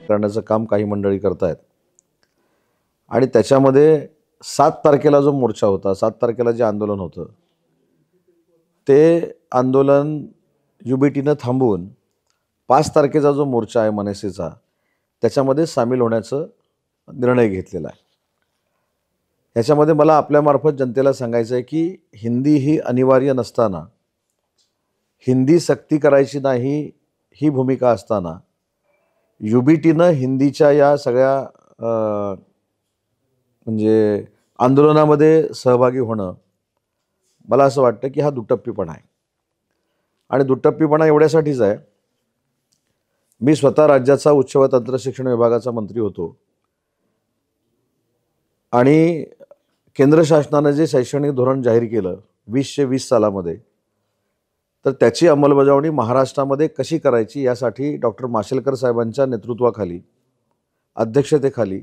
करण्याचं काम काही मंडळी करतायत आणि त्याच्यामध्ये 7 तारखेला जो मोर्चा होता, 7 तारखेला जे आंदोलन होतं, ते आंदोलन UBTनं थांबवून 5 तारखेचा जो मोर्चा आहे मनसेचा, त्याच्यामध्ये सामील होण्याचा निर्णय घेतलेला आहे. ह्याच्यामध्ये मला आपल्यामार्फत जनतेला सांगायचं आहे की हिंदी ही अनिवार्य नसताना, हिंदी सक्ती करायची नाही ही भूमिका असताना UBTनं हिंदीच्या या सगळ्या म्हणजे आंदोलनामध्ये सहभागी होणं, मला असं वाटतं की हा दुटप्पीपणा आहे. आणि दुटप्पीपणा एवढ्यासाठीच आहे, मी स्वतः राज्याचा उच्च व तंत्र शिक्षण विभागाचा मंत्री होतो आणि केंद्र शासनानं जे शैक्षणिक धोरण जाहीर केलं 2020 सालामध्ये, तर त्याची अंमलबजावणी महाराष्ट्रामध्ये कशी करायची यासाठी डॉक्टर माशेलकर साहेबांच्या नेतृत्वाखाली, अध्यक्षतेखाली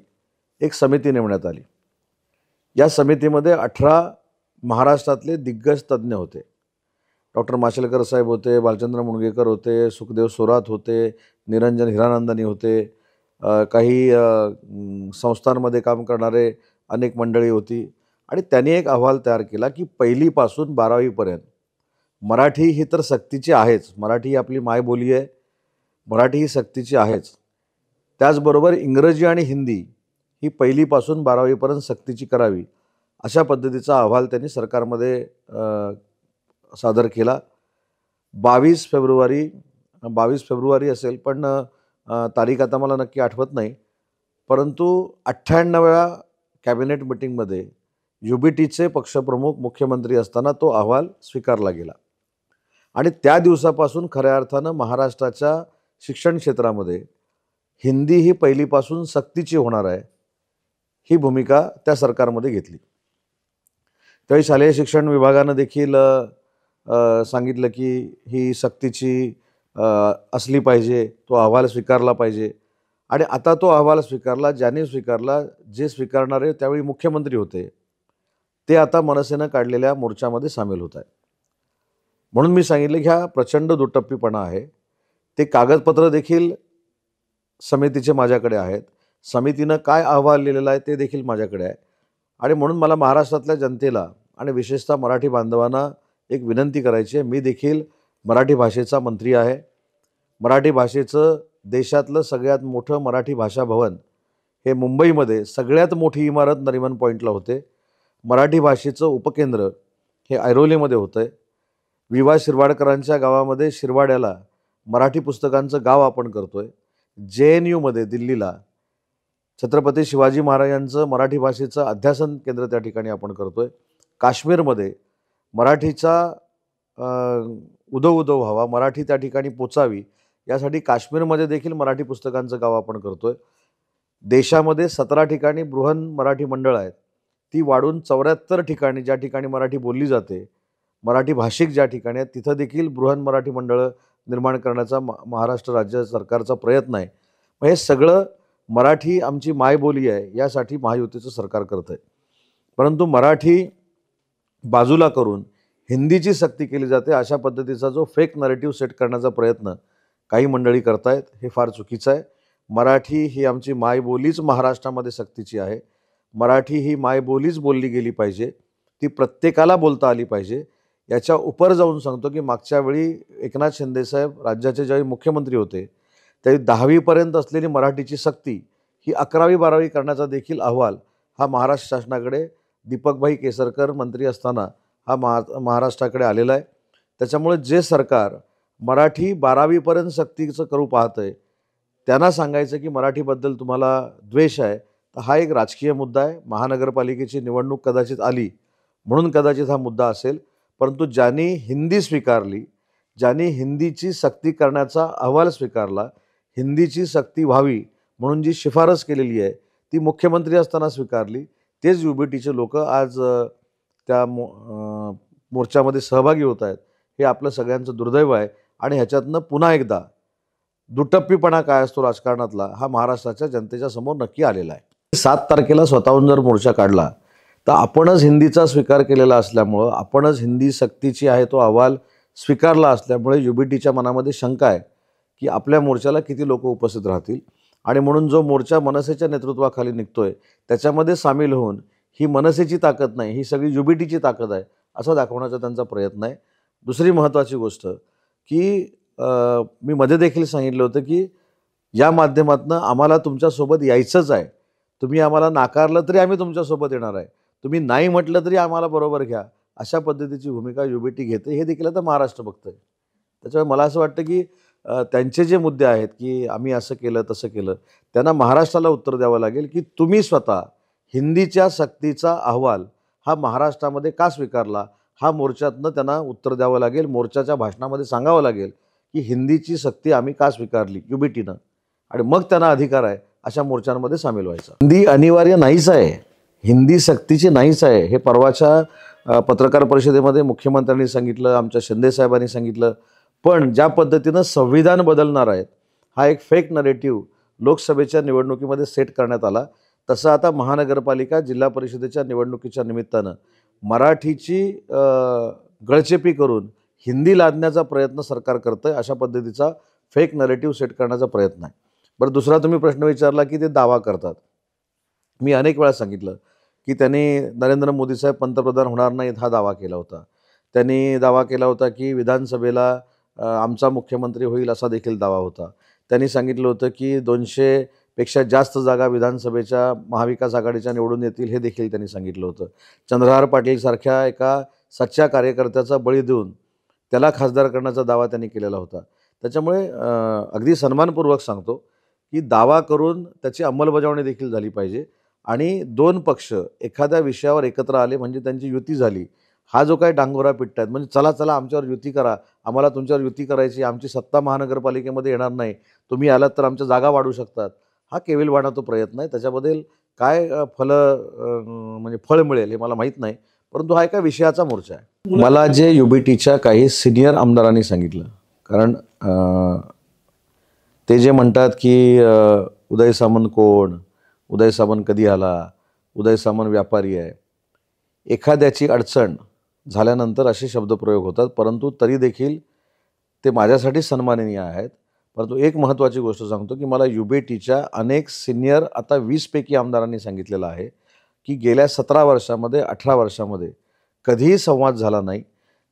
एक समिती नेमण्यात आली. या समितीमध्ये 18 महाराष्ट्रातले दिग्गज तज्ज्ञ होते. डॉक्टर माशेलकर साहेब होते, भालचंद्र मुणगेकर होते, सुखदेव सोरात होते, निरंजन हिरानंदानी होते, काही संस्थांमध्ये काम करणारे अनेक मंडळी होती. आणि त्यांनी एक अहवाल तयार केला की 1ली पासून 12वी पर्यंत मराठी ही तर सक्तीची आहेच, मराठी ही आपली मायबोली आहे, मराठी ही सक्तीची आहेच, त्याचबरोबर इंग्रजी आणि हिंदी ही 1ली पासून 12वी पर्यंत सक्तीची करावी, अशा पद्धतीचा अहवाल त्यांनी सरकारमध्ये सादर केला. 22 फेब्रुवारी असेल, पण तारीख आता मला नक्की आठवत नाही, परंतु 98व्या कॅबिनेट मिटिंगमध्ये UBTचे पक्षप्रमुख मुख्यमंत्री असताना तो अहवाल स्वीकारला गेला. आणि त्या दिवसापासून खऱ्या अर्थानं महाराष्ट्राच्या शिक्षण क्षेत्रामध्ये हिंदी ही 1ली पासून सक्तीची होणार आहे, ही भूमिका त्या सरकारमध्ये घेतली. त्यावेळी शालेय शिक्षण विभागानं देखील सांगितलं की ही सक्तीची असली पाहिजे, तो अहवाल स्वीकारला पाहिजे. आणि आता तो अहवाल स्वीकारला, ज्याने स्वीकारला, जे स्वीकारणारे त्यावेळी मुख्यमंत्री होते, ते आता मनसेनं काढलेल्या मोर्चामध्ये सामील होत आहेत. म्हणून मी सांगितलं की हा प्रचंड दुटप्पीपणा आहे. ते कागदपत्र देखील समितीचे माझ्याकडे आहेत, समितीनं काय अहवाल लिहिलेला आहे ते देखील माझ्याकडे आहे. आणि म्हणून मला महाराष्ट्रातल्या जनतेला आणि विशेषतः मराठी बांधवांना एक विनंती करायची आहे. मी देखील मराठी भाषेचा मंत्री आहे. मराठी भाषेचं देशातलं सगळ्यात मोठं मराठी भाषा भवन हे मुंबईमध्ये सगळ्यात मोठी इमारत नरिमन पॉईंटला होते. मराठी भाषेचं उपकेंद्र हे ऐरोलीमध्ये होतं आहे. वि. शिरवाडकरांच्या गावामध्ये शिरवाड्याला मराठी पुस्तकांचं गाव आपण करतो आहे. JNUमध्ये दिल्लीला छत्रपती शिवाजी महाराजांचं मराठी भाषेचं अध्यासन केंद्र त्या ठिकाणी आपण करतो आहे. काश्मीरमध्ये मराठीचा उदो व्हावा, मराठी त्या ठिकाणी पोचावी, यासाठी काश्मीरमध्ये देखील मराठी पुस्तकांचं गाव आपण करतो आहे. देशामध्ये 17 ठिकाणी बृहन मराठी मंडळ आहेत, ती वाढून 74 ठिकाणी, ज्या ठिकाणी मराठी बोलली जाते, मराठी भाषिक ज्या ठिकाणी आहेत, तिथं देखील बृहन मराठी मंडळं निर्माण करण्याचा महाराष्ट्र राज्य सरकारचा प्रयत्न आहे. मग हे सगळं मराठी आमची मायबोली आहे यासाठी महायुतीचं सरकार करतं आहे. परंतु मराठी बाजूला करून हिंदीची सक्ती केली जाते, अशा पद्धतीचा जो फेक नरेटिव्ह सेट करण्याचा प्रयत्न काही मंडळी करतायत, हे फार चुकीचं आहे. मराठी ही आमची मायबोलीच महाराष्ट्रामध्ये सक्तीची आहे. मराठी ही मायबोलीच बोलली गेली पाहिजे, ती प्रत्येकाला बोलता आली पाहिजे. याच्या उपर जाऊन सांगतो की मागच्या वेळी एकनाथ शिंदेसाहेब राज्याचे ज्यावेळी मुख्यमंत्री होते, त्यावेळी 10वीपर्यंत असलेली मराठीची सक्ती ही 11वी-12वी करण्याचा देखील अहवाल हा महाराष्ट्र शासनाकडे दीपकभाई केसरकर मंत्री असताना हा महाराष्ट्राकडे आलेला आहे. त्याच्यामुळे जे सरकार मराठी 12वीपर्यंत सक्तीचं करू पाहतं आहे, त्यांना सांगायचं की मराठीबद्दल तुम्हाला द्वेष आहे, तर हा एक राजकीय मुद्दा आहे. महानगरपालिकेची निवडणूक कदाचित आली म्हणून कदाचित हा मुद्दा असेल, परंतु ज्यांनी हिंदी स्वीकारली, ज्यांनी हिंदीची सक्ती करण्याचा अहवाल स्वीकारला, हिंदीची सक्ती व्हावी म्हणून जी शिफारस केलेली आहे ती मुख्यमंत्री असताना स्वीकारली, तेच UBTचे लोक आज त्या मोर्चामध्ये सहभागी होत आहेत. हे आपलं सगळ्यांचं दुर्दैव आहे. आणि ह्याच्यातनं पुन्हा एकदा दुटप्पीपणा काय असतो राजकारणातला, हा महाराष्ट्राच्या जनतेच्या समोर नक्की आलेला आहे. 7 तारखेला स्वतःहून जर मोर्चा काढला तर आपणच हिंदीचा स्वीकार केलेला असल्यामुळं, आपणच हिंदी सक्तीची आहे तो अहवाल स्वीकारला असल्यामुळे UBTच्या मनामध्ये शंका आहे की आपल्या मोर्चाला किती लोक उपस्थित राहतील. आणि म्हणून जो मोर्चा मनसेच्या नेतृत्वाखाली निघतोय त्याच्यामध्ये सामील होऊन ही मनसेची ताकद नाही, ही सगळी युबीटीची ताकद आहे असं दाखवण्याचा त्यांचा प्रयत्न आहे. दुसरी महत्त्वाची गोष्ट की मी मध्ये देखील सांगितलं होतं की या माध्यमातून आम्हाला तुमच्यासोबत यायचंच आहे. तुम्ही आम्हाला नाकारलं तरी आम्ही तुमच्यासोबत येणार आहे. तुम्ही नाही म्हटलं तरी आम्हाला बरोबर घ्या. अशा पद्धतीची भूमिका युबीटी घेते. हे देखील आता महाराष्ट्र बघतंय. त्याच्यामुळे मला असं वाटतं की त्यांचे जे मुद्दे आहेत की आम्ही असं केलं, तसं केलं, त्यांना महाराष्ट्राला उत्तर द्यावं लागेल की तुम्ही स्वतः हिंदीच्या सक्तीचा अहवाल हा महाराष्ट्रामध्ये का स्वीकारला? हा मोर्चातनं त्यांना उत्तर द्यावं लागेल. मोर्चाच्या भाषणामध्ये सांगावं लागेल की हिंदीची सक्ती आम्ही का स्वीकारली युबीटीनं, आणि मग त्यांना अधिकार आहे अशा मोर्चांमध्ये सामील व्हायचा. हिंदी अनिवार्य नाहीच आहे, हिंदी सक्तीची नाहीच आहे. हे परवाच्या पत्रकार परिषदेमध्ये मुख्यमंत्र्यांनी सांगितलं, आमच्या शिंदे साहेबांनी सांगितलं. पण ज्या पद्धतीनं संविधान बदलणार आहेत हा एक फेक नरेटिव्ह लोकसभेच्या निवडणुकीमध्ये सेट करण्यात आला, तसं आता महानगरपालिका जिल्हा परिषदेच्या निवडणुकीच्या निमित्तानं मराठीची गळचेपी करून हिंदी लादण्याचा प्रयत्न सरकार करतं आहे. अशा पद्धतीचा फेक नरेटिव्ह सेट करण्याचा प्रयत्न आहे. बरं, दुसरा तुम्ही प्रश्न विचारला की ते दावा करतात. मी अनेक वेळा सांगितलं की त्यांनी नरेंद्र मोदी साहेब पंतप्रधान होणार नाहीत हा दावा केला होता. त्यांनी दावा केला होता की विधानसभेला आमचा मुख्यमंत्री होईल असा देखील दावा होता. त्यांनी सांगितलं होतं की 200 पेक्षा जास्त जागा विधानसभेच्या महाविकास आघाडीच्या निवडून येतील हे देखील त्यांनी सांगितलं होतं. चंद्रहार पाटीलसारख्या एका सच्च्या कार्यकर्त्याचा बळी देऊन त्याला खासदार करण्याचा दावा त्यांनी केलेला होता. त्याच्यामुळे अगदी सन्मानपूर्वक सांगतो की दावा करून त्याची अंमलबजावणी देखील झाली पाहिजे. आणि दोन पक्ष एखाद्या विषयावर एकत्र आले म्हणजे त्यांची युती झाली. हा जो काही डांगोरा पिटतायत म्हणजे चला चला आमच्यावर युती करा, आम्हाला तुमच्यावर युती करायची, आमची सत्ता महानगरपालिकेमध्ये येणार नाही, तुम्ही आलात तर आमच्या जागा वाढू शकतात, हा केविलवाणा तो प्रयत्न आहे. त्याच्याबद्दल काय म्हणजे फळ मिळेल हे मला माहीत नाही, परंतु हा एका विषयाचा मोर्चा आहे. मला जे युबीटीच्या काही सिनियर आमदारांनी सांगितलं, कारण ते जे म्हणतात की उदय सामंत कोण, उदय सामंत कधी आला, उदय सामंत व्यापारी आहे, एखाद्याची अडचण झाल्यानंतर असे शब्दप्रयोग होतात, परंतु तरी देखील ते माझ्यासाठी सन्माननीय आहेत. परंतु एक महत्त्वाची गोष्ट सांगतो की मला युबीटीच्या अनेक सिनियर आता 20 पैकी आमदारांनी सांगितलेलं आहे की गेल्या 17 वर्षामध्ये 18 वर्षामध्ये कधीही संवाद झाला नाही.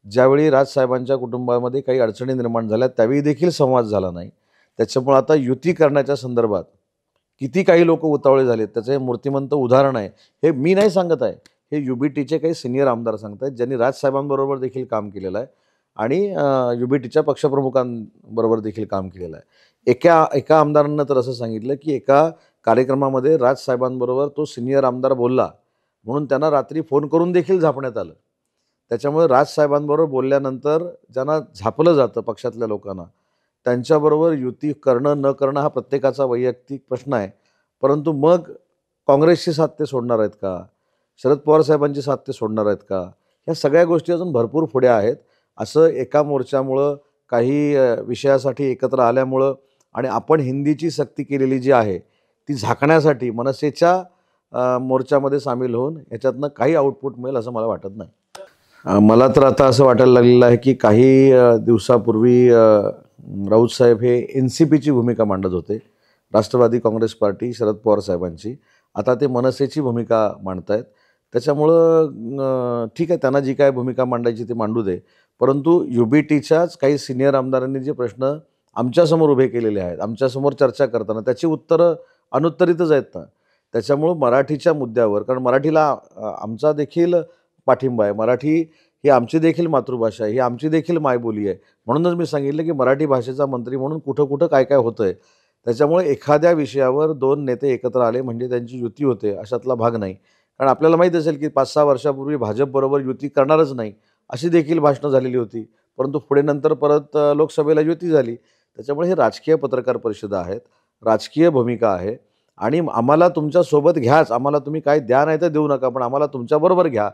ज्यावेळी राजसाहेबांच्या कुटुंबामध्ये काही अडचणी निर्माण झाल्या त्यावेळी देखील संवाद झाला नाही. त्याच्यामुळे आता युती करण्याच्या संदर्भात किती काही लोक उतावळे झालेत त्याचं हे मूर्तिमंत उदाहरण आहे. हे मी नाही सांगत आहे, हे युबीटीचे काही सिनियर आमदार सांगत आहेत, ज्यांनी राजसाहेबांबरोबर देखील काम केलेलं आहे आणि युबीटीच्या पक्षप्रमुखांबरोबर देखील काम केलेलं आहे. एका आमदारांना तर असं सांगितलं की एका कार्यक्रमामध्ये राजसाहेबांबरोबर तो सिनियर आमदार बोलला म्हणून त्यांना रात्री फोन करून देखील झापण्यात आलं. त्याच्यामुळे राजसाहेबांबरोबर बोलल्यानंतर ज्यांना झापलं जातं पक्षातल्या लोकांना, त्यांच्याबरोबर युती करणं न करणं हा प्रत्येकाचा वैयक्तिक प्रश्न आहे. परंतु मग काँग्रेसची साथ ते सोडणार आहेत का, शरद पवार साहेबांची साथ ते सोडणार आहेत का, ह्या सगळ्या गोष्टी अजून भरपूर पुढे आहेत. असं एका मोर्चामुळं काही विषयासाठी एकत्र आल्यामुळं आणि आपण हिंदीची सक्ती केलेली जी आहे ती झाकण्यासाठी मनसेच्या मोर्चामध्ये सामील होऊन याच्यातनं काही आउटपुट मिळेल असं मला वाटत नाही. मला तर आता असं वाटायला लागलेलं आहे की काही दिवसापूर्वी राऊत साहेब हे NCPची भूमिका मांडत होते, राष्ट्रवादी काँग्रेस पार्टी शरद पवार साहेबांची. आता ते मनसेची भूमिका मांडत आहेत. त्याच्यामुळं ठीक आहे, त्यांना जी काय भूमिका मांडायची ते मांडू दे. परंतु युबीटीच्याच काही सिनियर आमदारांनी जे प्रश्न आमच्यासमोर उभे केलेले आहेत, आमच्यासमोर चर्चा करताना त्याची उत्तरं अनुत्तरितच आहेत ना. त्याच्यामुळं मराठीच्या मुद्द्यावर, कारण मराठीला आमचा देखील पाठिंबा आहे, मराठी ही आमची देखील मातृभाषा आहे, ही आमची देखील मायबोली आहे. म्हणूनच मी सांगितलं की मराठी भाषेचा मंत्री म्हणून कुठं कुठं काय काय होतं आहे. त्याच्यामुळे एखाद्या विषयावर दोन नेते एकत्र आले म्हणजे त्यांची युती होते अशातला भाग नाही. कारण आपल्याला माहीत असेल की 5-6 वर्षापूर्वी भाजपबरोबर युती करणारच नाही अशी देखील भाषणं झालेली होती, परंतु पुढे नंतर परत लोकसभेला युती झाली. त्याच्यामुळे हे राजकीय पत्रकार परिषदा आहेत, राजकीय भूमिका आहे आणि आम्हाला तुमच्यासोबत घ्याच, आम्हाला तुम्ही काय द्या नाही तर देऊ नका, पण आम्हाला तुमच्याबरोबर घ्या.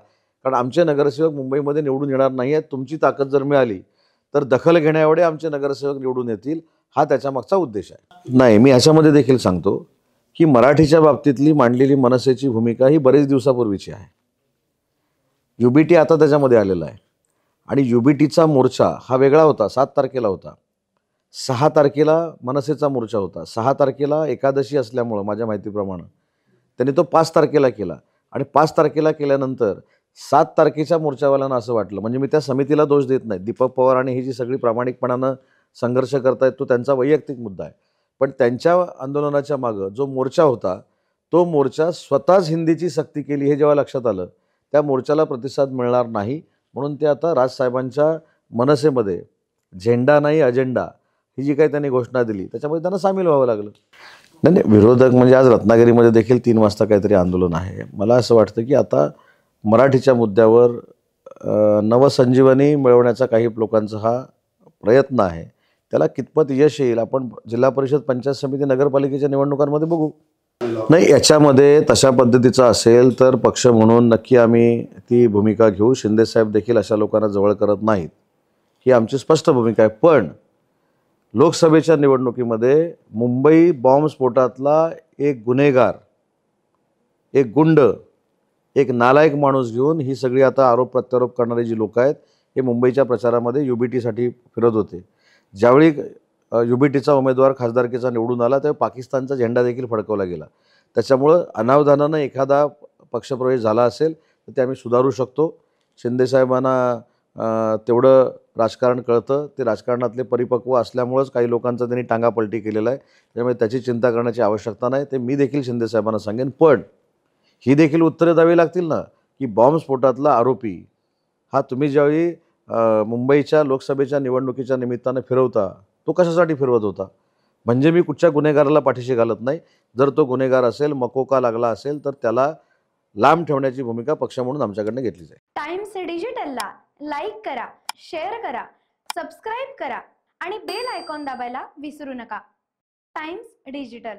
कारण आमचे नगरसेवक मुंबईमध्ये निवडून येणार नाही आहेत. तुमची ताकद जर मिळाली तर दखल घेण्याएवढे आमचे नगरसेवक निवडून येतील, हा त्याच्यामागचा उद्देश आहे. नाही, मी ह्याच्यामध्ये देखील सांगतो की मराठीच्या बाबतीतली मांडलेली मनसेची भूमिका ही बरेच दिवसापूर्वीची आहे. युबीटी आता त्याच्यामध्ये आलेला आहे आणि युबीटीचा मोर्चा हा वेगळा होता, 7 तारखेला होता. 6 तारखेला मनसेचा मोर्चा होता. 6 तारखेला एकादशी असल्यामुळं माझ्या माहितीप्रमाणे त्यांनी तो 5 तारखेला केला आणि 5 तारखेला केल्यानंतर 7 तारखेच्या मोर्चावाल्यांना असं वाटलं, म्हणजे मी त्या समितीला दोष देत नाही. दीपक पवार आणि ही जी सगळी प्रामाणिकपणानं संघर्ष करतायत तो त्यांचा वैयक्तिक मुद्दा आहे. पण त्यांच्या आंदोलनाच्या मागं जो मोर्चा होता, तो मोर्चा स्वतःच हिंदीची सक्ती केली हे जेव्हा लक्षात आलं, त्या मोर्चाला प्रतिसाद मिळणार नाही. म्हणून ते आता राजसाहेबांच्या मनसेमध्ये झेंडा नाही अजेंडा ही जी काही त्यांनी घोषणा दिली त्याच्यामध्ये त्यांना सामील व्हावं लागलं. नाही नाही, विरोधक म्हणजे आज रत्नागिरीमध्ये देखील 3 वाजता काहीतरी आंदोलन आहे. मला असं वाटतं की आता मराठीच्या मुद्द्यावर नवसंजीवनी मिळवण्याचा काही लोकांचा हा प्रयत्न आहे. त्याला कितपत यश येईल आपण जिल्हा परिषद, पंचायत समिती, नगरपालिकेच्या निवडणुकांमध्ये बघू. नाही, याच्यामध्ये तशा पद्धतीचं असेल तर पक्ष म्हणून नक्की आम्ही ती भूमिका घेऊ. शिंदेसाहेब देखील अशा लोकांना जवळ करत नाहीत, ही आमची स्पष्ट भूमिका आहे. पण लोकसभेच्या निवडणुकीमध्ये मुंबई बॉम्बस्फोटातला एक गुन्हेगार, एक गुंड, एक नालायक माणूस घेऊन ही सगळी आता आरोप प्रत्यारोप करणारी जी लोक आहेत हे मुंबईच्या प्रचारामध्ये UBTसाठी फिरत होते. ज्यावेळी UBTचा उमेदवार खासदारकीचा निवडून आला तेव्हा पाकिस्तानचा झेंडा देखील फडकवला गेला. त्याच्यामुळं अनावधानानं एखादा पक्षप्रवेश झाला असेल तर ते आम्ही सुधारू शकतो. शिंदेसाहेबांना तेवढं राजकारण कळतं, ते राजकारणातले परिपक्व असल्यामुळंच काही लोकांचा त्यांनी टांगापलटी केलेला आहे. त्यामुळे त्याची चिंता करण्याची आवश्यकता नाही. ते मी देखील शिंदेसाहेबांना सांगेन. पण ही देखील उत्तरे द्यावी लागतील ना की बॉम्बस्फोटातला आरोपी हा तुम्ही ज्यावेळी मुंबईच्या लोकसभेच्या निवडणुकीच्या निमित्तानं फिरवता, तो कशासाठी फिरवत होता? म्हणजे मी कुठच्या गुन्हेगाराला पाठीशी घालत नाही. जर तो गुन्हेगार असेल, मकोका लागला असेल तर त्याला लांब ठेवण्याची भूमिका पक्ष म्हणून आमच्याकडनं घेतली जाईल. टाइम्स डिजिटलला लाईक करा, शेअर करा, सबस्क्राईब करा आणि बेल आयकॉन दाबायला विसरू नका. Times digital.